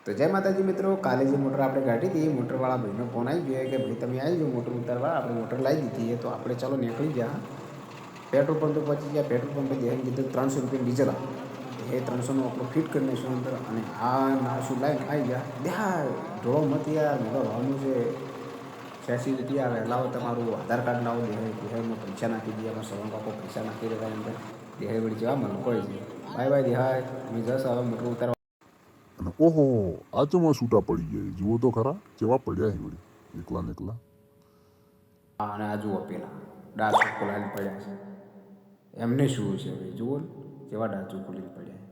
તો જય માતાજી મિત્રો, કાલે જે મોટર આપણે કાઢી હતી એ મોટરવાળા ભાઈનો ફોન આવી ગયો કે ભાઈ તમે આવી જાઓ મોટર ઉતારવા. આપણે મોટર લાવી દીધી તો આપણે ચાલો નીકળી ગયા. પેટ્રોલ પંપે પહોંચી ગયા. પેટ્રોલ પંપે ધ્યાન કીધું 300 રૂપિયા ડીઝલ એ 300નું આપણું ફિટ કરી નાખશું અંદર. અને આ નાશું લાઈને આવી ગયા. દેખાય ઢોળો મત યાર, મોટો ભાવનું છે. ફેસિલિટી આવે લાવો, તમારું આધાર કાર્ડ લાવો. દેહાઈમાં પૈસા નાખી દઈએ. એમાં સવન કાકો પૈસા નાખી દેતા અંદર. દેહાઈ વળી જવા મને કોઈ છે. બાય બાય દેહાય, અમે જશ હવે મોટર ઉતારવા. અને ઓહો, આ ચમાં છૂટા પડી ગયા જુઓ તો ખરા કેવા પડ્યા છે વળી એકલા ને એકલા. અને આ જુઓ પેલા ડાચું ખોલાઈને પડ્યા છે. એમને શું છે ભાઈ, જુઓ ને કેવા ડાચું ખોલીને પડ્યા.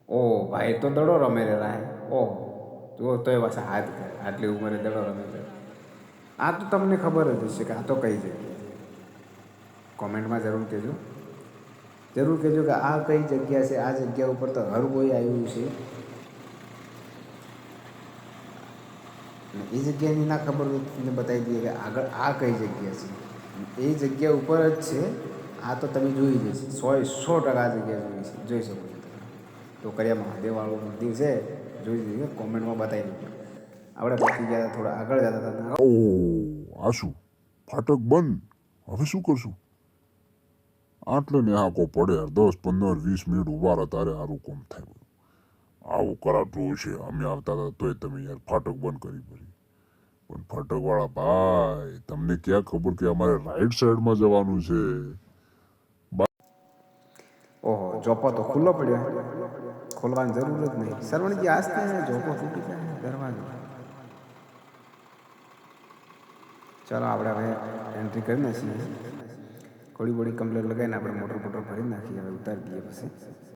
ઓ ભાઈ તો દડો રમે રહ્યા હે. ઓહ જુઓ તો એ પાછા હાથ કરે, આટલી ઉંમરે દડો રમે છે. આ તો તમને ખબર જ હશે કે આ તો કઈ જગ્યા. કોમેન્ટમાં જરૂર કહેજો, જરૂર કહેજો કે આ કઈ જગ્યા છે. આ જગ્યા ઉપર તો હર કોઈ આવ્યું છે. એ જગ્યાની ના ખબર હોય તમને બતાવી દઈએ કે આગળ આ કઈ જગ્યા છે. એ જગ્યા ઉપર જ છે. આ તો તમે જોઈ જશે, 100% આ જગ્યા જોઈ શકો છો તમે. ટોકરિયા મહાદેવવાળું મંદિર છે, જોઈ જઈએ. કોમેન્ટમાં બતાવી દઈએ. આપણે પહોંચી ગયા, થોડા આગળ જતા હતા. ઓ આ શું, ફાટક બંધ, હવે શું કરશું? આટલે ને હાકો પડે 10-15-20 મિનિટ ઉભા રહે તારે સારું કોમ થાય. આવું કરાતું છે. અમે આવતા હતા તોય તમે યાર ફાટક બંધ કરી પડી. પણ ફાટક વાળા ભાઈ, તમને ક્યાં ખબર કે અમારે રાઈટ સાઈડમાં જવાનું છે. ઓહો, જોપો તો ખુલ્લો પડ્યો, ખોલવાની જરૂર જ નહીં. સરવણજી આસ્તે જોપો તૂટી જાય દરવાજો. ચાલો આપણે હવે એન્ટ્રી કરી નાખીએ. થોડી બોડી કમ્પ્લેટ લગાવીને આપણે મોટર ભરી નાખીએ. હવે ઉતારી દઈએ પછી.